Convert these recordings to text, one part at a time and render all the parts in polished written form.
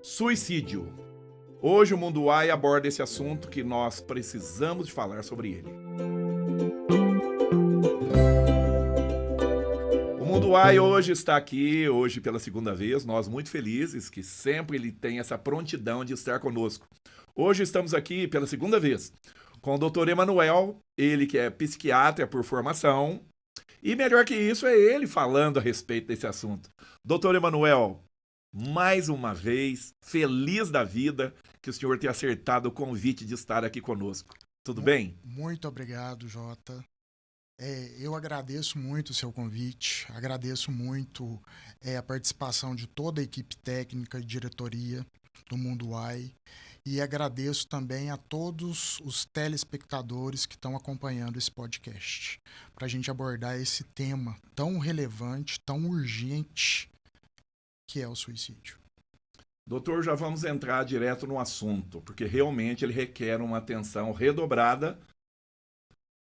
Suicídio. Hoje o Mundo AI aborda esse assunto que nós precisamos de falar sobre ele. O Mundo AI hoje está aqui, hoje pela segunda vez, nós muito felizes que sempre ele tem essa prontidão de estar conosco. Hoje estamos aqui pela segunda vez com o Dr. Emanuel, ele que é psiquiatra por formação, e melhor que isso é ele falando a respeito desse assunto. Dr. Emanuel, mais uma vez, feliz da vida que o senhor tenha acertado o convite de estar aqui conosco. Tudo bem? Muito obrigado, Jota. Eu agradeço muito o seu convite, agradeço muito a participação de toda a equipe técnica e diretoria do Mundo AI e agradeço também a todos os telespectadores que estão acompanhando esse podcast, para a gente abordar esse tema tão relevante, tão urgente, que é o suicídio. Doutor, já vamos entrar direto no assunto, porque realmente ele requer uma atenção redobrada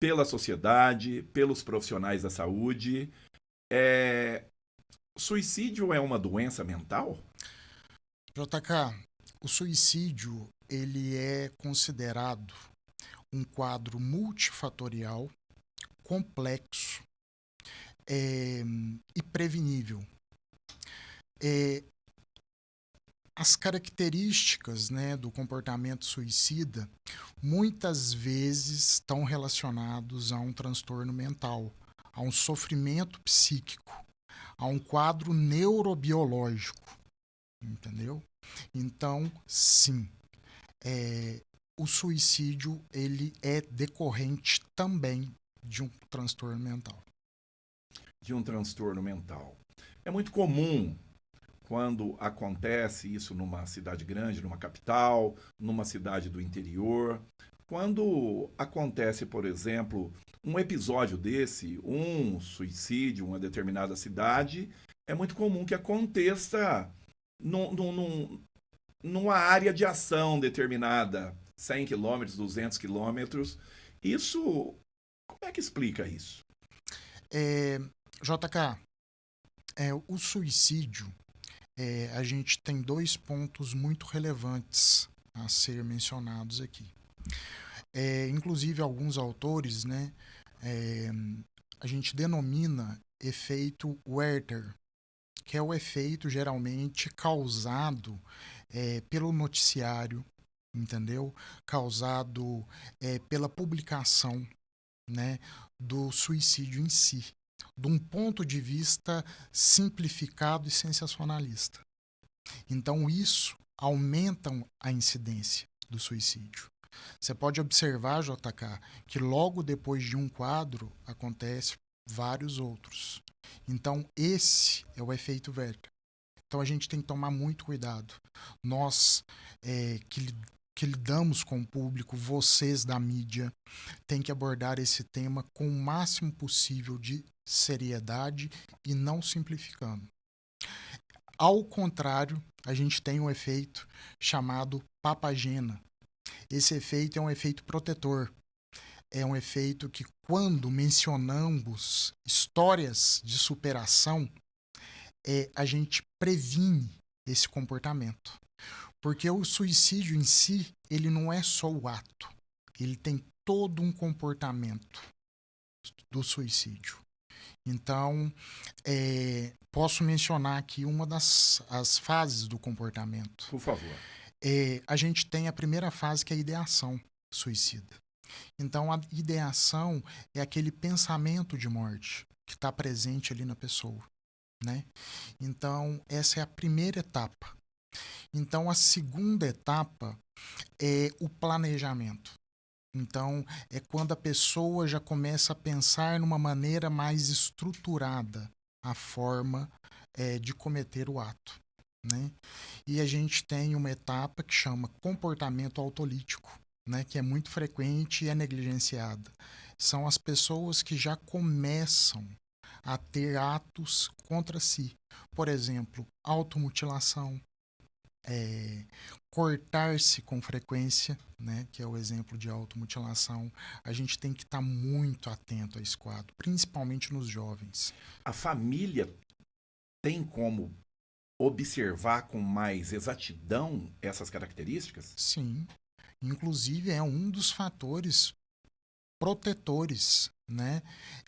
pela sociedade, pelos profissionais da saúde. Suicídio é uma doença mental? JK, o suicídio ele é considerado um quadro multifatorial, complexo e prevenível. As características, né, do comportamento suicida muitas vezes estão relacionados a um transtorno mental, a um sofrimento psíquico, a um quadro neurobiológico, entendeu? Então, sim, o suicídio ele é decorrente também de um transtorno mental. De um transtorno mental. É muito comum quando acontece isso numa cidade grande, numa capital, numa cidade do interior. Quando acontece, por exemplo, um episódio desse, um suicídio em uma determinada cidade, é muito comum que aconteça numa área de ação determinada, 100 quilômetros, 200 quilômetros. Isso, como é que explica isso? JK, o suicídio, a gente tem dois pontos muito relevantes a ser mencionados aqui. Inclusive, alguns autores, né, a gente denomina efeito Werther, que é o efeito geralmente causado pelo noticiário, entendeu? Causado pela publicação, né, do suicídio em si, de um ponto de vista simplificado e sensacionalista. Então, isso aumenta a incidência do suicídio. Você pode observar, JK, que logo depois de um quadro acontece vários outros. Então, esse é o efeito Werther. Então, a gente tem que tomar muito cuidado. Nós que lidamos com o público, vocês da mídia, tem que abordar esse tema com o máximo possível de seriedade e não simplificando. Ao contrário, a gente tem um efeito chamado papagena. Esse efeito é um efeito protetor. É um efeito que, quando mencionamos histórias de superação, a gente previne esse comportamento. Porque o suicídio em si, ele não é só o ato. Ele tem todo um comportamento do suicídio. Então, posso mencionar aqui uma das as fases do comportamento. Por favor. A gente tem a primeira fase, que é a ideação suicida. Então, a ideação é aquele pensamento de morte que está presente ali na pessoa, né? Então, essa é a primeira etapa. Então, a segunda etapa é o planejamento. Então, é quando a pessoa já começa a pensar numa maneira mais estruturada a forma de cometer o ato, né? E a gente tem uma etapa que chama comportamento autolítico, né? Que é muito frequente e é negligenciada. São as pessoas que já começam a ter atos contra si. Por exemplo, automutilação, cortar-se com frequência, né, que é o exemplo de automutilação. A gente tem que estar muito atento a esse quadro, principalmente nos jovens. A família tem como observar com mais exatidão essas características? Sim. Inclusive, é um dos fatores protetores, né?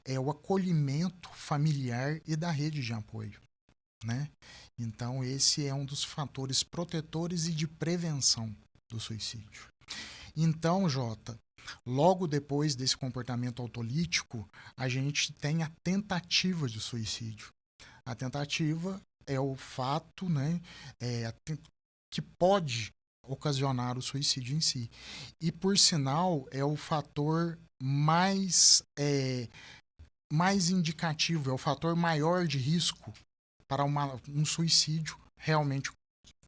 É o acolhimento familiar e da rede de apoio, né? Então, esse é um dos fatores protetores e de prevenção do suicídio. Então, Jota, logo depois desse comportamento autolítico, a gente tem a tentativa de suicídio. A tentativa é o fato, né, que pode ocasionar o suicídio em si. E, por sinal, é o fator mais indicativo, é o fator maior de risco para um suicídio realmente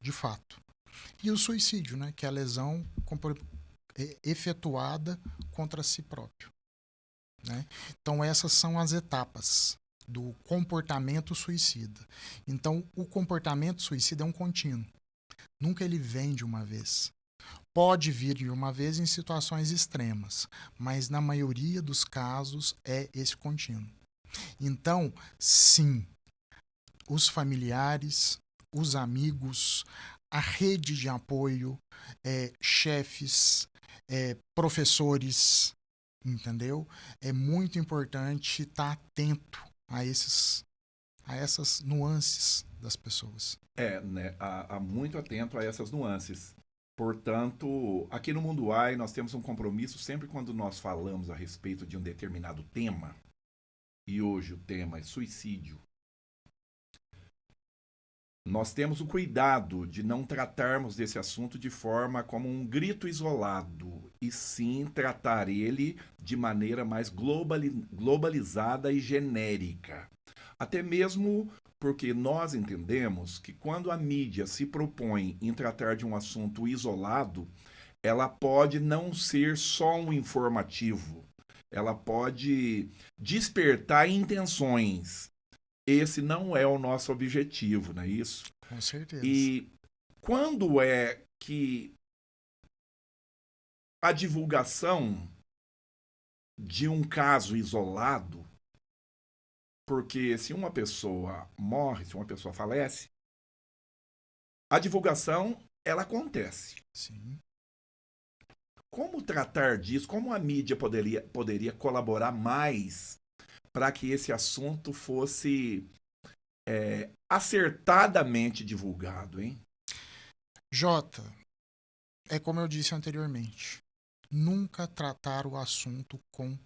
de fato. E o suicídio, né, que é a lesão efetuada contra si próprio, né? Então, essas são as etapas do comportamento suicida. Então, o comportamento suicida é um contínuo. Nunca ele vem de uma vez. Pode vir de uma vez em situações extremas, mas na maioria dos casos é esse contínuo. Então, sim, os familiares, os amigos, a rede de apoio, chefes, professores, entendeu? É muito importante estar atento a essas nuances das pessoas. Né? Muito atento a essas nuances. Portanto, aqui no Mundo AI nós temos um compromisso sempre quando nós falamos a respeito de um determinado tema, e hoje o tema é suicídio. Nós temos o cuidado de não tratarmos desse assunto de forma como um grito isolado, e sim tratar ele de maneira mais globalizada e genérica. Até mesmo porque nós entendemos que quando a mídia se propõe em tratar de um assunto isolado, ela pode não ser só um informativo, ela pode despertar intenções. Esse não é o nosso objetivo, não é isso? Com certeza. E quando é que a divulgação de um caso isolado, porque se uma pessoa morre, se uma pessoa falece, a divulgação, ela acontece. Sim. Como tratar disso? Como a mídia poderia colaborar mais para que esse assunto fosse acertadamente divulgado, hein? Jota, é como eu disse anteriormente, nunca tratar o assunto com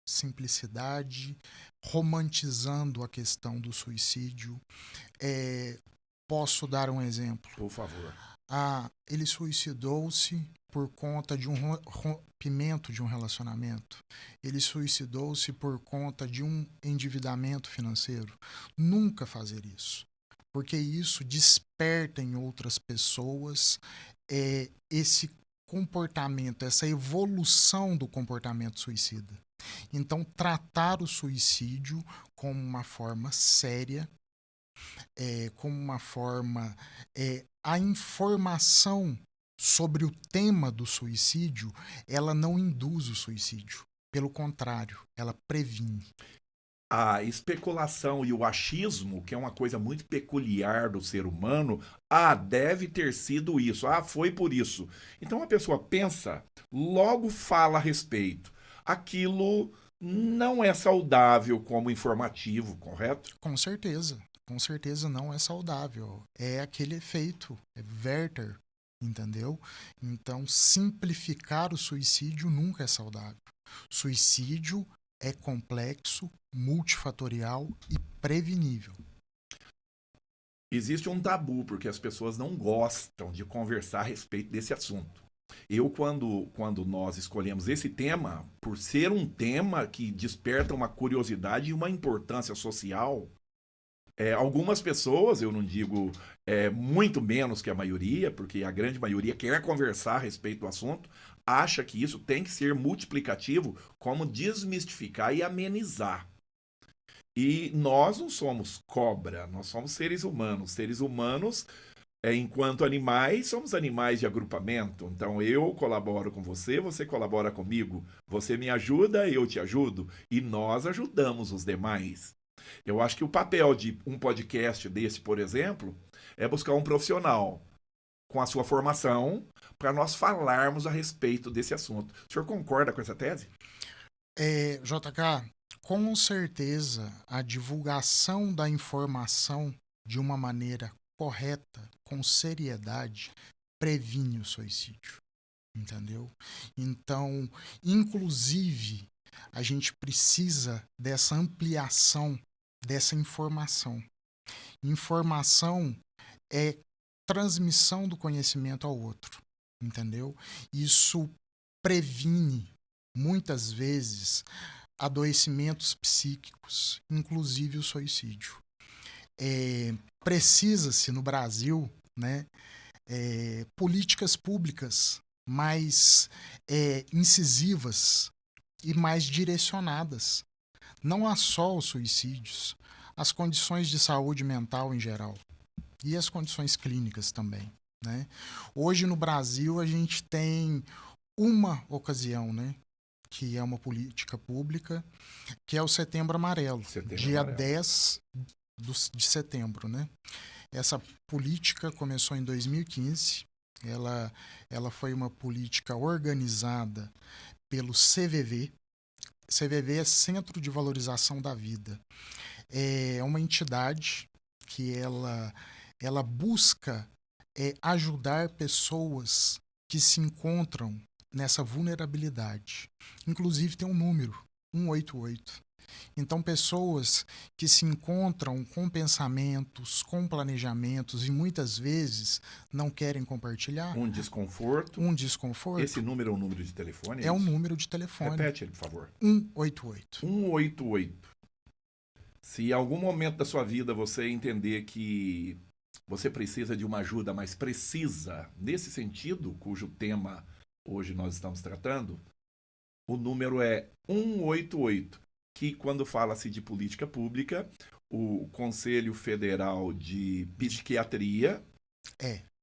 simplicidade, romantizando a questão do suicídio. Posso dar um exemplo? Por favor. Ele suicidou-se por conta de um rompimento de um relacionamento. Ele suicidou-se por conta de um endividamento financeiro. Nunca fazer isso, porque isso desperta em outras pessoas esse comportamento, essa evolução do comportamento suicida. Então, tratar o suicídio como uma forma séria, como uma forma... a informação sobre o tema do suicídio, ela não induz o suicídio. Pelo contrário, ela previne. A especulação e o achismo, que é uma coisa muito peculiar do ser humano, deve ter sido isso, foi por isso. Então a pessoa pensa, logo fala a respeito. Aquilo não é saudável como informativo, correto? Com certeza não é saudável. É aquele efeito, é Werther, entendeu? Então, simplificar o suicídio nunca é saudável. Suicídio é complexo, multifatorial e prevenível. Existe um tabu, porque as pessoas não gostam de conversar a respeito desse assunto. Eu, quando nós escolhemos esse tema, por ser um tema que desperta uma curiosidade e uma importância social, algumas pessoas, eu não digo muito menos que a maioria, porque a grande maioria quer conversar a respeito do assunto, acha que isso tem que ser multiplicativo, como desmistificar e amenizar. E nós não somos cobra, nós somos seres humanos. Seres humanos, enquanto animais, somos animais de agrupamento. Então eu colaboro com você, você colabora comigo. Você me ajuda, eu te ajudo. E nós ajudamos os demais. Eu acho que o papel de um podcast desse, por exemplo, é buscar um profissional com a sua formação para nós falarmos a respeito desse assunto. O senhor concorda com essa tese? JK, com certeza a divulgação da informação de uma maneira correta, com seriedade, previne o suicídio, entendeu? Então, inclusive, a gente precisa dessa ampliação dessa informação. Informação é transmissão do conhecimento ao outro, entendeu? Isso previne, muitas vezes, adoecimentos psíquicos, inclusive o suicídio. Precisa-se no Brasil, né, políticas públicas mais incisivas e mais direcionadas. Não há só os suicídios, as condições de saúde mental em geral e as condições clínicas também, né? Hoje no Brasil a gente tem uma ocasião, né, que é uma política pública, que é o Setembro Amarelo, dia Amarelo. 10 de setembro, né? Essa política começou em 2015, ela foi uma política organizada pelo CVV. CVV é Centro de Valorização da Vida. É uma entidade que ela busca ajudar pessoas que se encontram nessa vulnerabilidade. Inclusive tem um número, 188. Então, pessoas que se encontram com pensamentos, com planejamentos e muitas vezes não querem compartilhar. Um desconforto. Esse número é um número de telefone? É um número de telefone. Repete ele, por favor. 188. 188. Se em algum momento da sua vida você entender que você precisa de uma ajuda mais precisa, nesse sentido, cujo tema hoje nós estamos tratando, o número é 188, que quando fala-se de política pública, o Conselho Federal de Psiquiatria...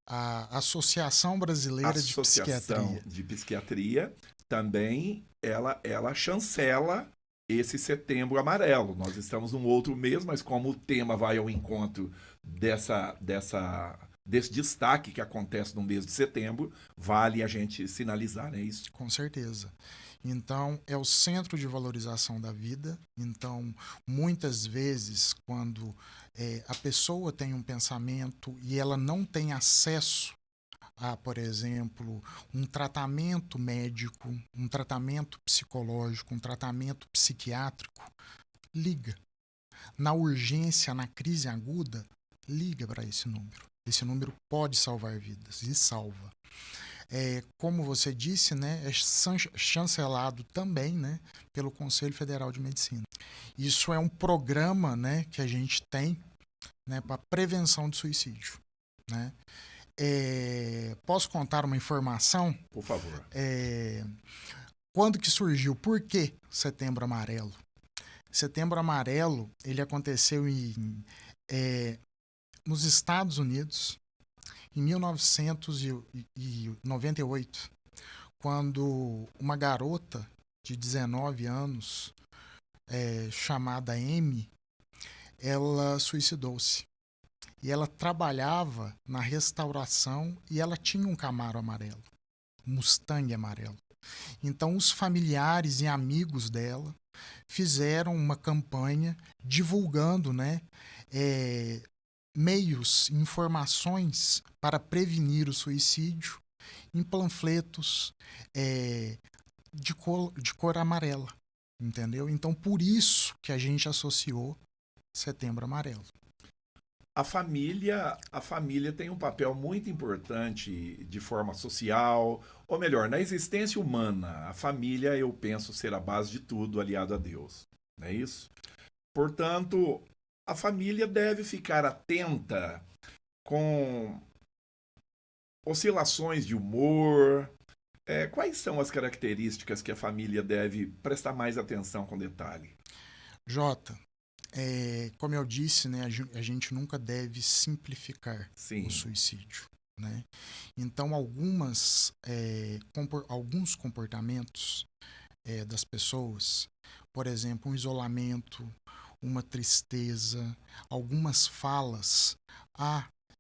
a Associação Brasileira de Psiquiatria também, ela chancela esse Setembro Amarelo. Nós estamos num outro mês, mas como o tema vai ao encontro desse destaque que acontece no mês de setembro, vale a gente sinalizar, não é isso? Com certeza. Então, é o Centro de Valorização da Vida. Então, muitas vezes, quando a pessoa tem um pensamento e ela não tem acesso a, por exemplo, um tratamento médico, um tratamento psicológico, um tratamento psiquiátrico, liga. Na urgência, na crise aguda, liga para esse número. Esse número pode salvar vidas e salva. Como você disse, né, é chancelado também, né, pelo Conselho Federal de Medicina. Isso é um programa, né, que a gente tem, né, para prevenção de suicídio, né? Posso contar uma informação? Por favor. Quando que surgiu? Por que Setembro Amarelo? Setembro Amarelo, ele aconteceu nos Estados Unidos, em 1998, quando uma garota de 19 anos, chamada Amy, ela suicidou-se. E ela trabalhava na restauração e ela tinha um Camaro amarelo, um Mustang amarelo. Então, os familiares e amigos dela fizeram uma campanha divulgando, né, meios, informações para prevenir o suicídio em panfletos de cor amarela, entendeu? Então, por isso que a gente associou Setembro Amarelo. A família tem um papel muito importante de forma social, ou melhor, na existência humana. A família, eu penso, ser a base de tudo, aliado a Deus. Não é isso? Portanto, a família deve ficar atenta com oscilações de humor. Quais são as características que a família deve prestar mais atenção com detalhe? Jota, como eu disse, né, a gente nunca deve simplificar o suicídio, né? Então, alguns comportamentos das pessoas, por exemplo, um isolamento, uma tristeza, algumas falas,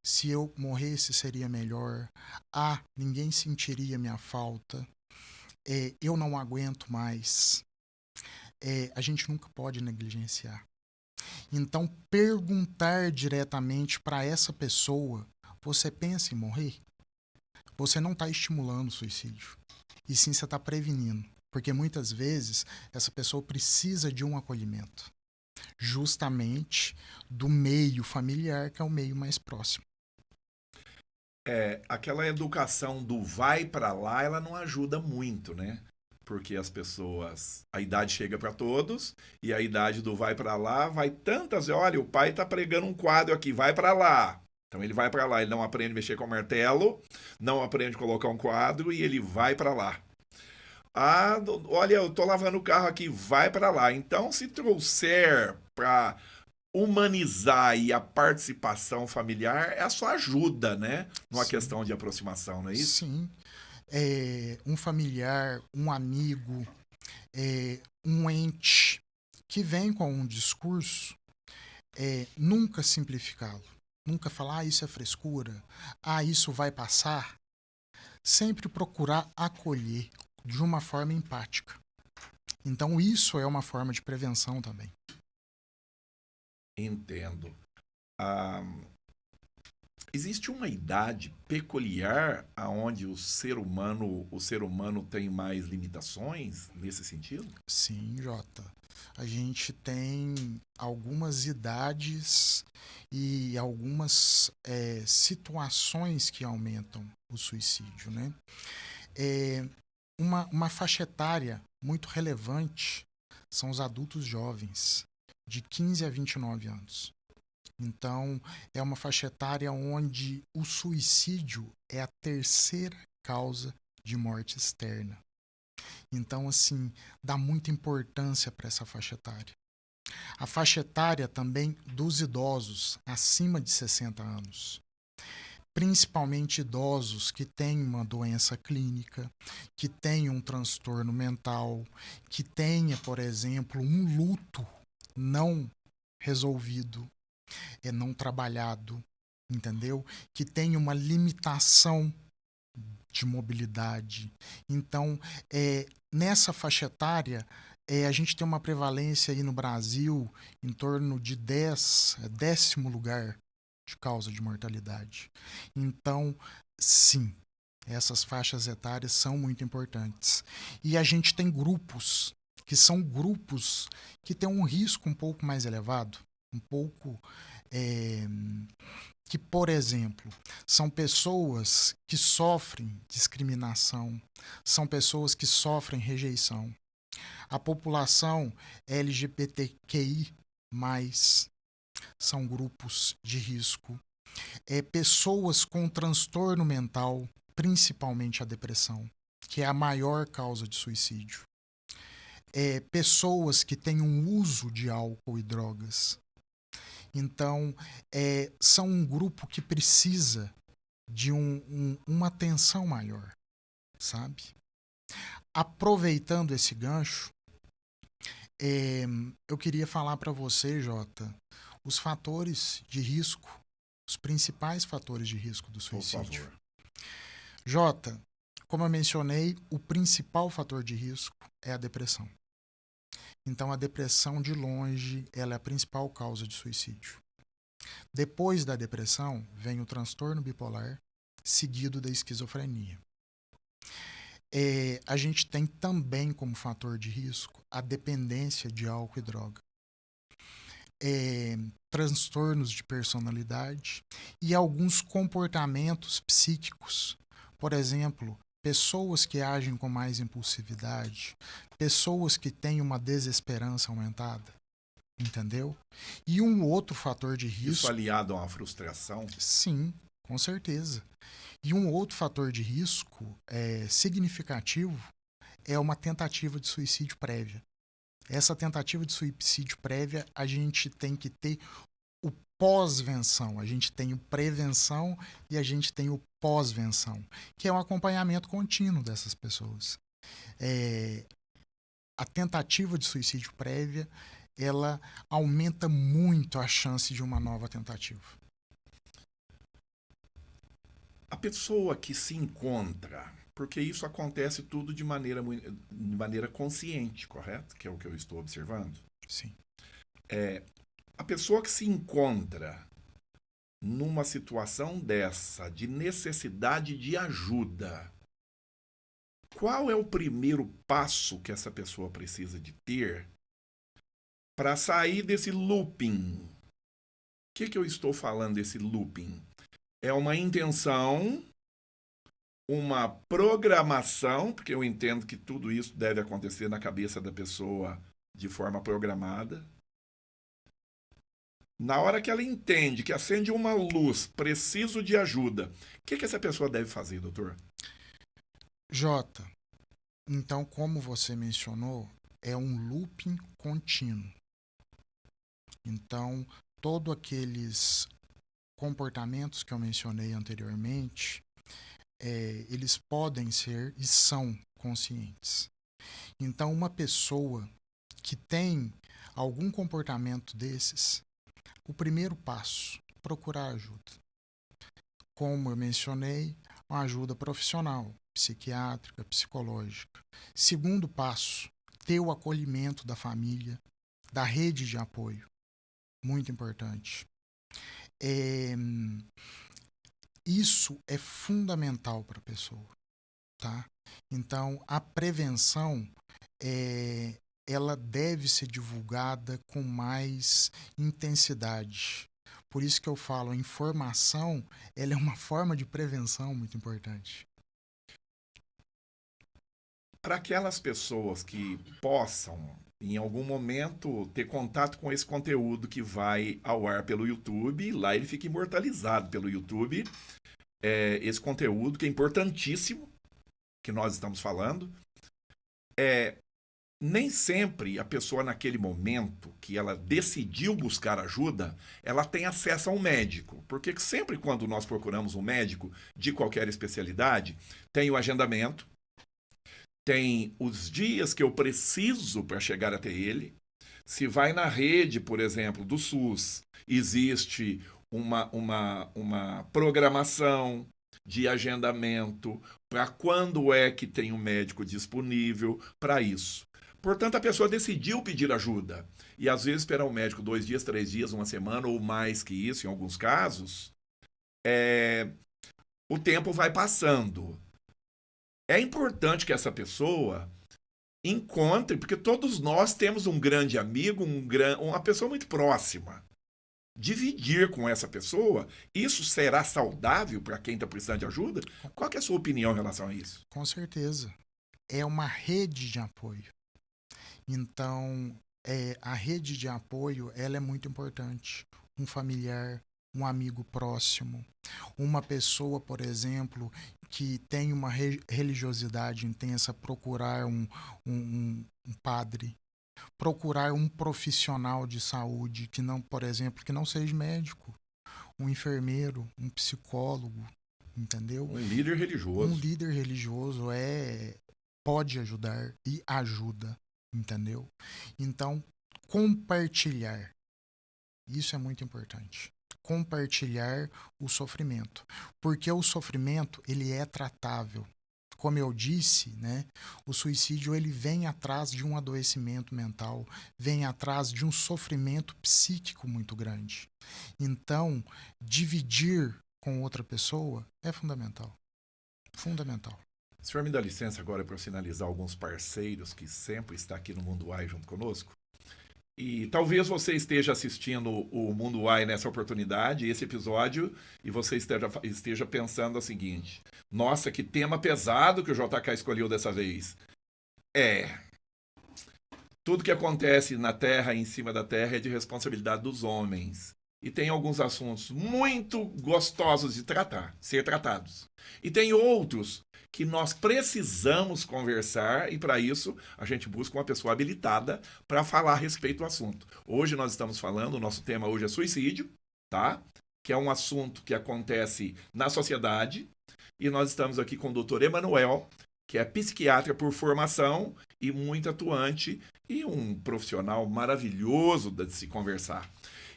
se eu morresse seria melhor, ninguém sentiria minha falta, eu não aguento mais. A gente nunca pode negligenciar. Então, perguntar diretamente para essa pessoa, você pensa em morrer? Você não está estimulando o suicídio, e sim você está prevenindo. Porque muitas vezes essa pessoa precisa de um acolhimento, justamente do meio familiar, que é o meio mais próximo. Aquela educação do vai pra lá, ela não ajuda muito, né? Porque as pessoas, a idade chega para todos e a idade do vai pra lá vai tantas, olha, o pai tá pregando um quadro aqui, vai pra lá. Então ele vai pra lá, ele não aprende a mexer com o martelo, não aprende a colocar um quadro e ele vai pra lá. Olha, eu tô lavando o carro aqui, vai pra lá. Então, se trouxer pra humanizar aí a participação familiar, é a sua ajuda, né? Numa Sim, questão de aproximação, não é isso? sim. Um familiar, um amigo, um ente que vem com um discurso, nunca simplificá-lo. Nunca falar, isso é frescura, isso vai passar. Sempre procurar acolher de uma forma empática. Então, isso é uma forma de prevenção também. Entendo. Ah, existe uma idade peculiar aonde o ser humano tem mais limitações nesse sentido? Sim, Jota. A gente tem algumas idades e algumas situações que aumentam o suicídio, né? Uma faixa etária muito relevante são os adultos jovens, de 15 a 29 anos. Então, é uma faixa etária onde o suicídio é a terceira causa de morte externa. Então, assim, dá muita importância para essa faixa etária. A faixa etária também dos idosos acima de 60 anos. Principalmente idosos que têm uma doença clínica, que têm um transtorno mental, que tenha, por exemplo, um luto não resolvido, não trabalhado, entendeu? Que tenha uma limitação de mobilidade. Então, nessa faixa etária, a gente tem uma prevalência aí no Brasil em torno de 10º lugar de causa de mortalidade. Então, sim, essas faixas etárias são muito importantes. E a gente tem grupos que são grupos que têm um risco um pouco mais elevado, um pouco que, por exemplo, são pessoas que sofrem discriminação, são pessoas que sofrem rejeição. A população LGBTQI+, são grupos de risco. Pessoas com transtorno mental, principalmente a depressão, que é a maior causa de suicídio. Pessoas que têm um uso de álcool e drogas. Então, são um grupo que precisa de uma atenção maior, sabe? Aproveitando esse gancho, eu queria falar para você, Jota, os fatores de risco, os principais fatores de risco do suicídio. Por favor. Jota, como eu mencionei, o principal fator de risco é a depressão. Então, a depressão, de longe, ela é a principal causa de suicídio. Depois da depressão, vem o transtorno bipolar, seguido da esquizofrenia. A gente tem também como fator de risco a dependência de álcool e droga. Transtornos de personalidade e alguns comportamentos psíquicos. Por exemplo, pessoas que agem com mais impulsividade, pessoas que têm uma desesperança aumentada, entendeu? E um outro fator de risco... Isso aliado a uma frustração? Sim, com certeza. E um outro fator de risco significativo é uma tentativa de suicídio prévia. Essa tentativa de suicídio prévia, a gente tem que ter o pós-venção. A gente tem o prevenção e a gente tem o pós-venção, que é um acompanhamento contínuo dessas pessoas. A tentativa de suicídio prévia, ela aumenta muito a chance de uma nova tentativa. A pessoa que se encontra, porque isso acontece tudo de maneira consciente, correto? Que é o que eu estou observando. Sim. A pessoa que se encontra numa situação dessa, de necessidade de ajuda, qual é o primeiro passo que essa pessoa precisa de ter para sair desse looping? O que eu estou falando desse looping? É uma intenção, uma programação, porque eu entendo que tudo isso deve acontecer na cabeça da pessoa de forma programada. Na hora que ela entende que acende uma luz, preciso de ajuda, o que essa pessoa deve fazer, doutor? Jota, então, como você mencionou, é um looping contínuo. Então, todos aqueles comportamentos que eu mencionei anteriormente, eles podem ser e são conscientes. Então, uma pessoa que tem algum comportamento desses, o primeiro passo, procurar ajuda. Como eu mencionei, uma ajuda profissional, psiquiátrica, psicológica. Segundo passo, ter o acolhimento da família, da rede de apoio. Muito importante. Isso é fundamental para a pessoa, tá? Então, a prevenção, ela deve ser divulgada com mais intensidade. Por isso que eu falo, a informação, ela é uma forma de prevenção muito importante. Para aquelas pessoas que possam, em algum momento, ter contato com esse conteúdo que vai ao ar pelo YouTube, lá ele fica imortalizado pelo YouTube, esse conteúdo que é importantíssimo, que nós estamos falando, nem sempre a pessoa naquele momento que ela decidiu buscar ajuda, ela tem acesso a um médico. Porque sempre quando nós procuramos um médico de qualquer especialidade, tem o agendamento, tem os dias que eu preciso para chegar até ele. Se vai na rede, por exemplo, do SUS, existe uma programação de agendamento para quando é que tem um médico disponível para isso. Portanto, a pessoa decidiu pedir ajuda. E às vezes esperar o médico 2 dias, 3 dias, uma semana ou mais que isso, em alguns casos, o tempo vai passando. É importante que essa pessoa encontre, porque todos nós temos um grande amigo, uma pessoa muito próxima. Dividir com essa pessoa, isso será saudável para quem está precisando de ajuda? Qual que é a sua opinião em relação a isso? Com certeza. É uma rede de apoio. Então, a rede de apoio, ela é muito importante. Um familiar, um amigo próximo, uma pessoa, por exemplo, que tem uma religiosidade intensa, procurar um padre, procurar um profissional de saúde que não, por exemplo, que não seja médico, um enfermeiro, um psicólogo, entendeu? Um líder religioso. Um líder religioso pode ajudar e ajuda, entendeu? Então, compartilhar, isso é muito importante. Compartilhar o sofrimento, porque o sofrimento, ele é tratável. Como eu disse, né, o suicídio, ele vem atrás de um adoecimento mental, vem atrás de um sofrimento psíquico muito grande. Então, dividir com outra pessoa é fundamental. Fundamental. O senhor me dá licença agora para eu sinalizar alguns parceiros que sempre estão aqui no Mundo AI junto conosco? E talvez você esteja assistindo o Mundo AI nessa oportunidade, esse episódio, e você esteja pensando o seguinte: nossa, que tema pesado que o JK escolheu dessa vez. Tudo que acontece na Terra e em cima da Terra é de responsabilidade dos homens. E tem alguns assuntos muito gostosos de ser tratados. E tem outros que nós precisamos conversar, e para isso a gente busca uma pessoa habilitada para falar a respeito do assunto. Hoje nós estamos falando, o nosso tema hoje é suicídio, tá? Que é um assunto que acontece na sociedade, e nós estamos aqui com o Dr. Emanuel, que é psiquiatra por formação e muito atuante, e um profissional maravilhoso de se conversar.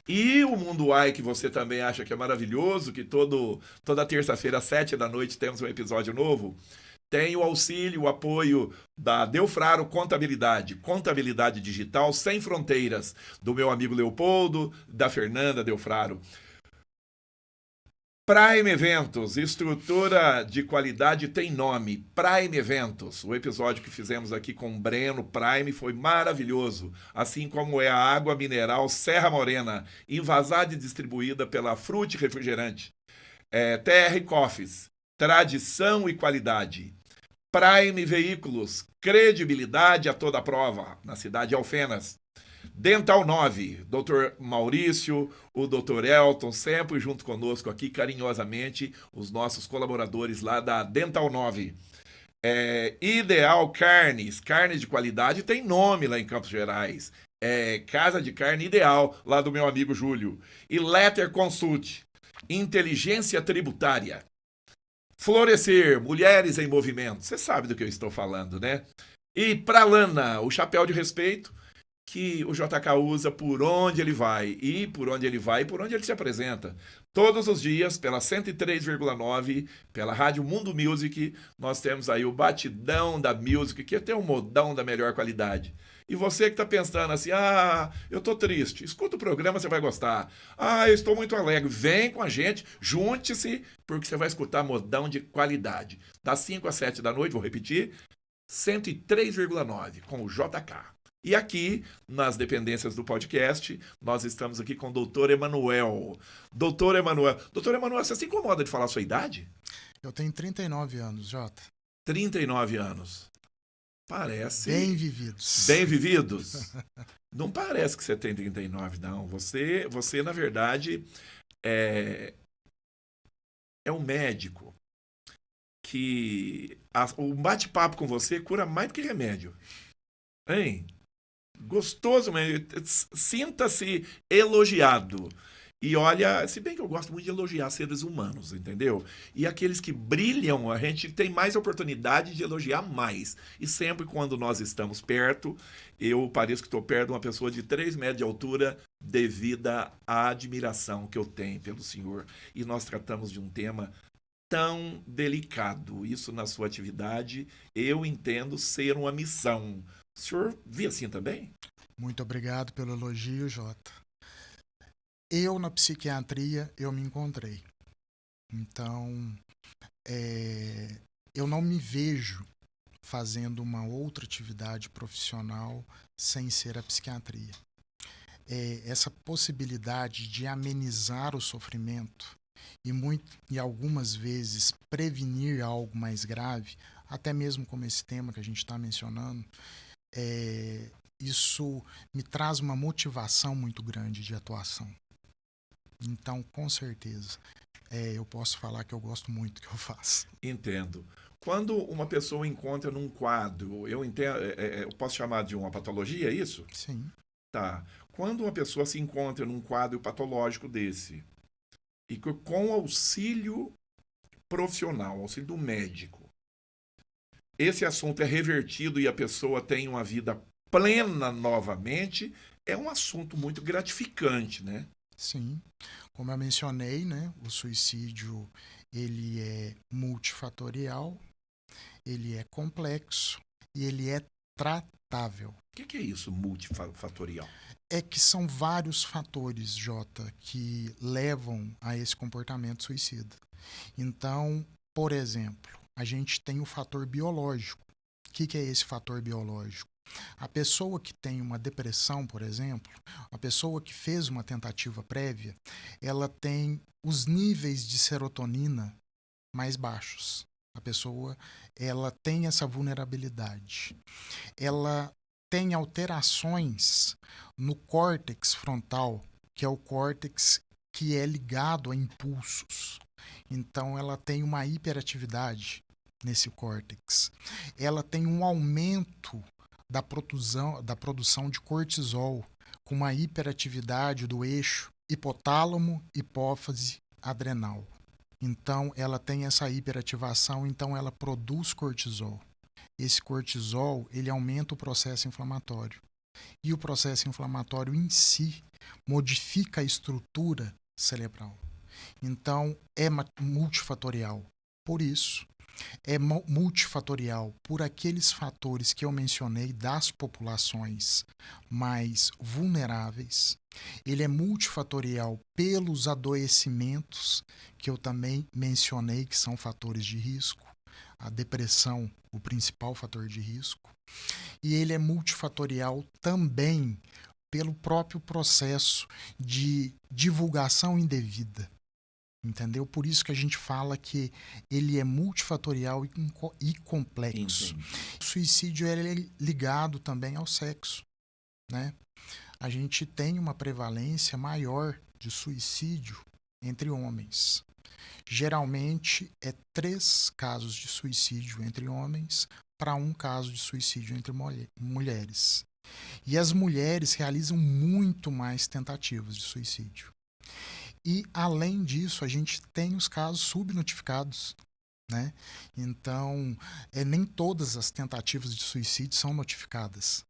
E o Mundo AI, que você também acha que é maravilhoso, que toda terça-feira, às 7 da noite, temos um episódio novo, tem o auxílio, o apoio da Delfraro Contabilidade, contabilidade digital sem fronteiras, do meu amigo Leopoldo, da Fernanda Delfraro. Prime Eventos, estrutura de qualidade tem nome, Prime Eventos. O episódio que fizemos aqui com o Breno Prime foi maravilhoso, assim como é a água mineral Serra Morena, envasada e distribuída pela Frute Refrigerante. TR Coffees, tradição e qualidade. Prime Veículos, credibilidade a toda prova, na cidade de Alfenas. Dental 9, Dr. Maurício, o Dr. Elton, sempre junto conosco aqui, carinhosamente, os nossos colaboradores lá da Dental 9. Ideal Carnes, carnes de qualidade, tem nome lá em Campos Gerais. Casa de Carne Ideal, lá do meu amigo Júlio. E Letter Consult, inteligência tributária. Florescer, mulheres em movimento. Você sabe do que eu estou falando, né? E pra Lana, o chapéu de respeito que o JK usa por onde ele vai. E por onde ele vai e por onde ele se apresenta. Todos os dias, pela 103,9, pela Rádio Mundo Music, nós temos aí o batidão da music, que é ter um modão da melhor qualidade. E você que está pensando assim, eu estou triste, escuta o programa, você vai gostar. Eu estou muito alegre, vem com a gente, junte-se, porque você vai escutar modão de qualidade. Das 5 às 7 da noite, vou repetir, 103,9 com o JK. E aqui, nas dependências do podcast, nós estamos aqui com o Dr. Emanuel. Doutor Emanuel, você se incomoda de falar a sua idade? Eu tenho 39 anos, Jota. 39 anos. Parece... Bem vividos. Bem vividos? Não parece que você tem 39, não. Você na verdade, é um médico que... O bate-papo com você cura mais do que remédio. Hein? Gostoso, mas sinta-se elogiado. E olha, se bem que eu gosto muito de elogiar seres humanos, entendeu? E aqueles que brilham, a gente tem mais oportunidade de elogiar mais. E sempre quando nós estamos perto, eu pareço que estou perto de uma pessoa de 3 metros de altura devido à admiração que eu tenho pelo senhor. E nós tratamos de um tema tão delicado. Isso na sua atividade, eu entendo ser uma missão. O senhor vê assim também? Muito obrigado pelo elogio, Jota. Eu, na psiquiatria, eu me encontrei. Então, eu não me vejo fazendo uma outra atividade profissional sem ser a psiquiatria. Essa possibilidade de amenizar o sofrimento e algumas vezes prevenir algo mais grave, até mesmo como esse tema que a gente está mencionando, isso me traz uma motivação muito grande de atuação. Então, com certeza, eu posso falar que eu gosto muito do que eu faço. Entendo. Quando uma pessoa encontra num quadro, eu entendo, eu posso chamar de uma patologia, é isso? Sim. Tá. Quando uma pessoa se encontra num quadro patológico desse, e com auxílio profissional, auxílio do médico, esse assunto é revertido e a pessoa tem uma vida plena novamente, é um assunto muito gratificante, né? Sim. Como eu mencionei, né, o suicídio ele é multifatorial, ele é complexo e ele é tratável. O que é isso, multifatorial? É que são vários fatores, Jota, que levam a esse comportamento suicida. Então, por exemplo, a gente tem o fator biológico. O que é esse fator biológico? A pessoa que tem uma depressão, por exemplo, a pessoa que fez uma tentativa prévia, ela tem os níveis de serotonina mais baixos. A pessoa, ela tem essa vulnerabilidade. Ela tem alterações no córtex frontal, que é o córtex que é ligado a impulsos. Então, ela tem uma hiperatividade nesse córtex. Ela tem um aumento da produção de cortisol, com uma hiperatividade do eixo hipotálamo, hipófise, adrenal. Então, ela tem essa hiperativação, então ela produz cortisol. Esse cortisol, ele aumenta o processo inflamatório. e o processo inflamatório em si modifica a estrutura cerebral. Então, é multifatorial. Por isso, é multifatorial por aqueles fatores que eu mencionei das populações mais vulneráveis. Ele é multifatorial pelos adoecimentos que eu também mencionei, que são fatores de risco. A depressão, o principal fator de risco. E ele é multifatorial também pelo próprio processo de divulgação indevida. Entendeu? Por isso que a gente fala que ele é multifatorial e complexo. Entendi. O suicídio ele é ligado também ao sexo, né? A gente tem uma prevalência maior de suicídio entre homens. Geralmente é 3 casos de suicídio entre homens para 1 caso de suicídio entre mulheres. E as mulheres realizam muito mais tentativas de suicídio. E, além disso, a gente tem os casos subnotificados, né? Então, nem todas as tentativas de suicídio são notificadas.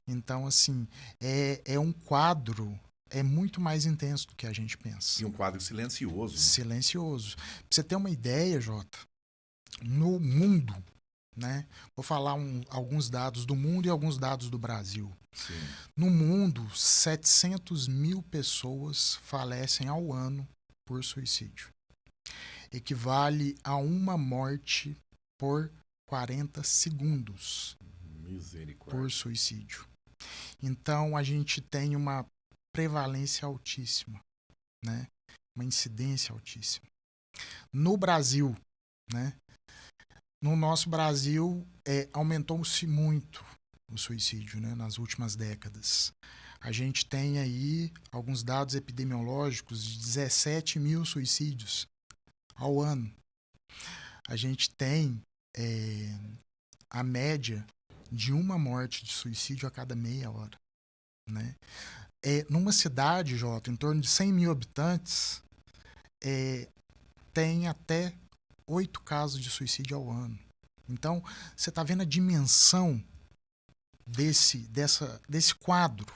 Então, assim, é um quadro muito mais intenso do que a gente pensa. E um quadro silencioso. Né? Silencioso. Pra você ter uma ideia, Jota, no mundo, né? Vou falar alguns dados do mundo e alguns dados do Brasil. Sim. No mundo, 700 mil pessoas falecem ao ano por suicídio. Equivale a uma morte por 40 segundos por suicídio. Então, a gente tem uma prevalência altíssima, né? Uma incidência altíssima. No Brasil, né? No nosso Brasil, aumentou-se muito o suicídio, né, nas últimas décadas. A gente tem aí alguns dados epidemiológicos de 17 mil suicídios ao ano. A gente tem a média de uma morte de suicídio a cada meia hora. Né? Numa cidade, Jota, em torno de 100 mil habitantes, tem até 8 casos de suicídio ao ano. Então, você está vendo a dimensão desse quadro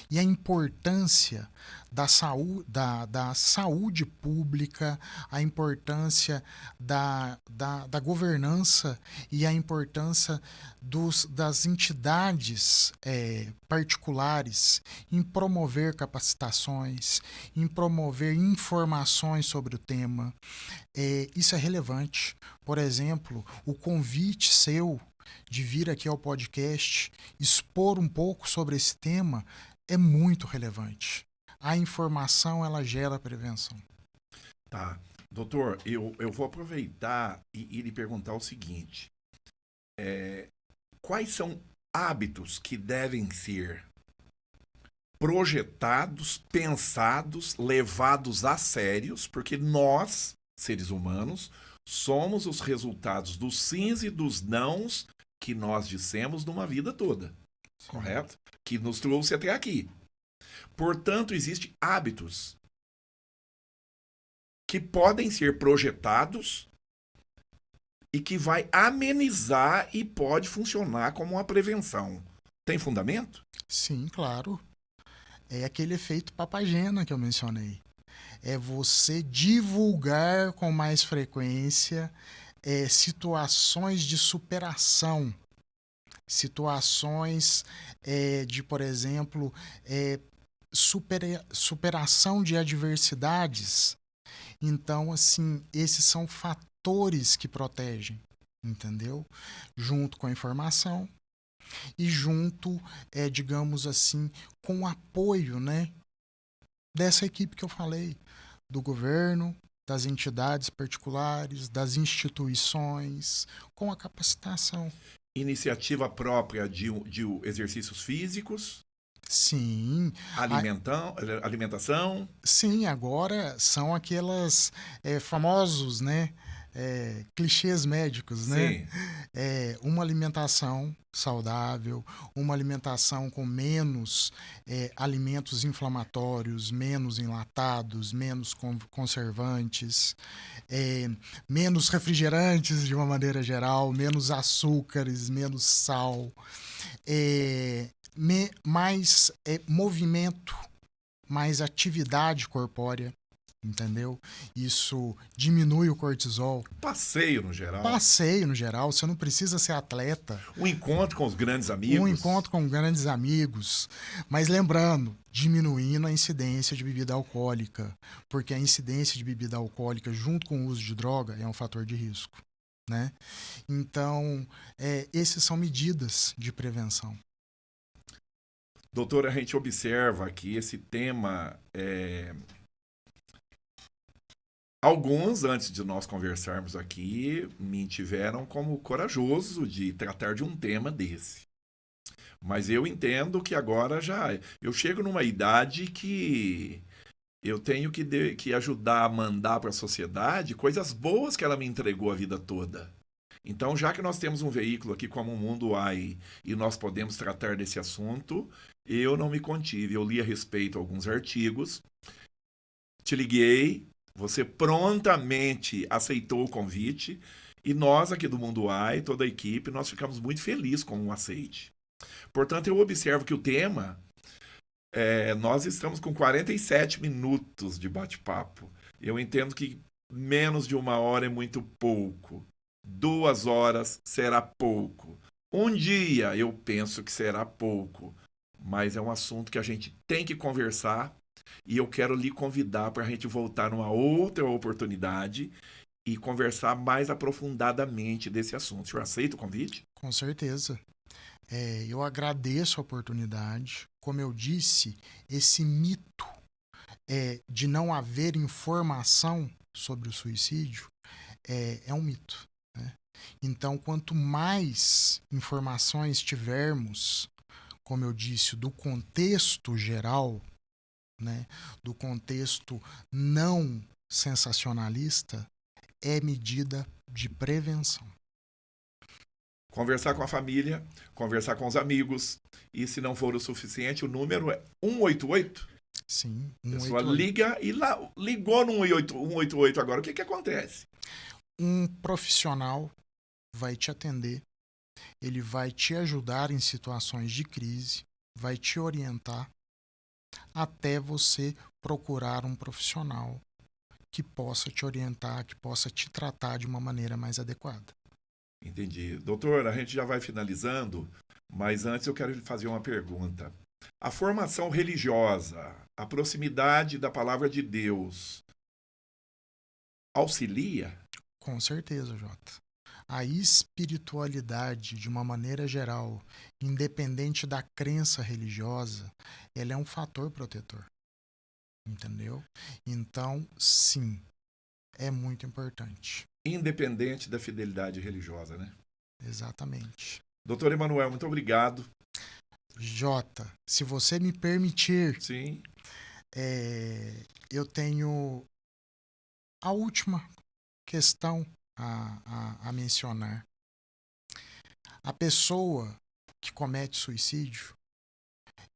e a importância da saúde pública, a importância da governança e a importância das entidades particulares em promover capacitações, em promover informações sobre o tema. Isso é relevante. Por exemplo, o convite seu de vir aqui ao podcast, expor um pouco sobre esse tema, é muito relevante. A informação, ela gera prevenção. Tá. Doutor, eu vou aproveitar e lhe perguntar o seguinte. Quais são hábitos que devem ser projetados, pensados, levados a sérios, porque nós, seres humanos, somos os resultados dos sims e dos nãos que nós dissemos numa vida toda, sim, correto? Que nos trouxe até aqui. Portanto, existem hábitos que podem ser projetados e que vai amenizar e pode funcionar como uma prevenção. Tem fundamento? Sim, claro. É aquele efeito papagena que eu mencionei. É você divulgar com mais frequência situações de superação, situações de, por exemplo, superação de adversidades. Então, assim, esses são fatores que protegem, entendeu? Junto com a informação e junto, digamos assim, com o apoio, né, dessa equipe que eu falei, do governo, das entidades particulares, das instituições, com a capacitação. Iniciativa própria de exercícios físicos? Sim. Alimentação? Sim, agora são aquelas famosos, né, clichês médicos, né? Sim. Uma alimentação saudável, uma alimentação com menos alimentos inflamatórios, menos enlatados, menos conservantes, menos refrigerantes de uma maneira geral, menos açúcares, menos sal. mais movimento, mais atividade corpórea, entendeu? Isso diminui o cortisol. Passeio no geral. Passeio no geral, você não precisa ser atleta. Um encontro com os grandes amigos. Um encontro com grandes amigos. Mas lembrando, diminuindo a incidência de bebida alcoólica, porque a incidência de bebida alcoólica junto com o uso de droga é um fator de risco, né? Então, essas são medidas de prevenção. Doutor, a gente observa que esse tema Alguns, antes de nós conversarmos aqui, me tiveram como corajoso de tratar de um tema desse. Mas eu entendo que agora eu chego numa idade que eu tenho que ajudar a mandar para a sociedade coisas boas que ela me entregou a vida toda. Então, já que nós temos um veículo aqui como o Mundo AI e nós podemos tratar desse assunto, eu não me contive. Eu li a respeito alguns artigos, te liguei, você prontamente aceitou o convite e nós aqui do Mundo AI, toda a equipe, nós ficamos muito felizes com o aceite. Portanto, eu observo que o tema, nós estamos com 47 minutos de bate-papo. Eu entendo que menos de 1 hora é muito pouco. 2 horas será pouco. Um dia eu penso que será pouco. Mas é um assunto que a gente tem que conversar e eu quero lhe convidar para a gente voltar numa outra oportunidade e conversar mais aprofundadamente desse assunto. O senhor aceita o convite? Com certeza. Eu agradeço a oportunidade. Como eu disse, esse mito de não haver informação sobre o suicídio é um mito, né? Então, quanto mais informações tivermos, como eu disse, do contexto geral, né, do contexto não sensacionalista, é medida de prevenção. Conversar com a família, conversar com os amigos, e se não for o suficiente, o número é 188. Sim, 188. A pessoa liga e ligou no 188 agora. O que acontece? Um profissional vai te atender, ele vai te ajudar em situações de crise, vai te orientar até você procurar um profissional que possa te orientar, que possa te tratar de uma maneira mais adequada. Entendi. Doutor, a gente já vai finalizando, mas antes eu quero lhe fazer uma pergunta. A formação religiosa, a proximidade da palavra de Deus, auxilia? Com certeza, Jota. A espiritualidade, de uma maneira geral, independente da crença religiosa, ela é um fator protetor. Entendeu? Então, sim, é muito importante. Independente da fidelidade religiosa, né? Exatamente. Doutor Emanuel, muito obrigado. Jota, se você me permitir, sim, eu tenho a última questão a mencionar. A pessoa que comete suicídio,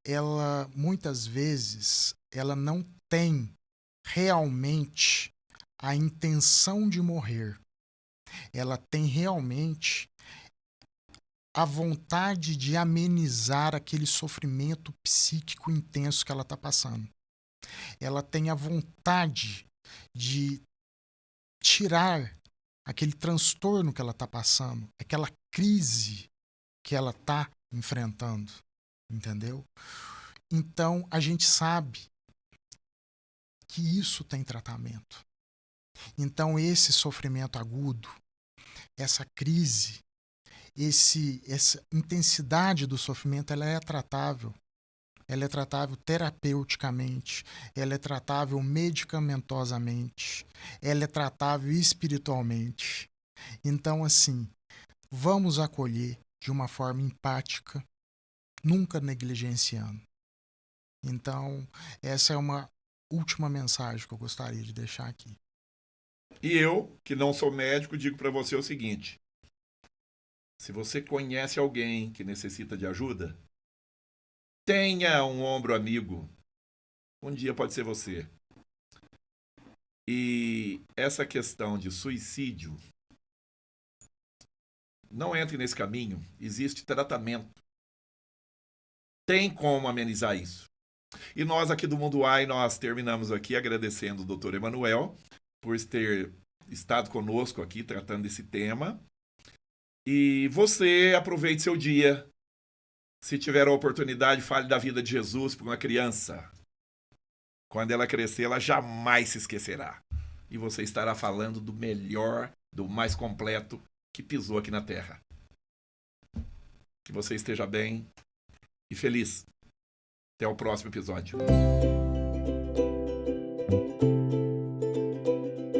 ela muitas vezes ela não tem realmente a intenção de morrer. Ela tem realmente a vontade de amenizar aquele sofrimento psíquico intenso que ela está passando. Ela tem a vontade de tirar aquele transtorno que ela está passando, aquela crise que ela está enfrentando, entendeu? Então, a gente sabe que isso tem tratamento. Então, esse sofrimento agudo, essa crise, essa intensidade do sofrimento, ela é tratável. Ela é tratável terapeuticamente, ela é tratável medicamentosamente, ela é tratável espiritualmente. Então, assim, vamos acolher de uma forma empática, nunca negligenciando. Então, essa é uma última mensagem que eu gostaria de deixar aqui. E eu, que não sou médico, digo para você o seguinte: se você conhece alguém que necessita de ajuda, tenha um ombro amigo. Um dia pode ser você. E essa questão de suicídio, não entre nesse caminho. Existe tratamento. tem como amenizar isso. E nós aqui do Mundo AI, nós terminamos aqui agradecendo o Dr. Emanuel por ter estado conosco aqui tratando desse tema. E você aproveite seu dia. Se tiver a oportunidade, fale da vida de Jesus para uma criança. Quando ela crescer, ela jamais se esquecerá. E você estará falando do melhor, do mais completo que pisou aqui na Terra. Que você esteja bem e feliz. Até o próximo episódio.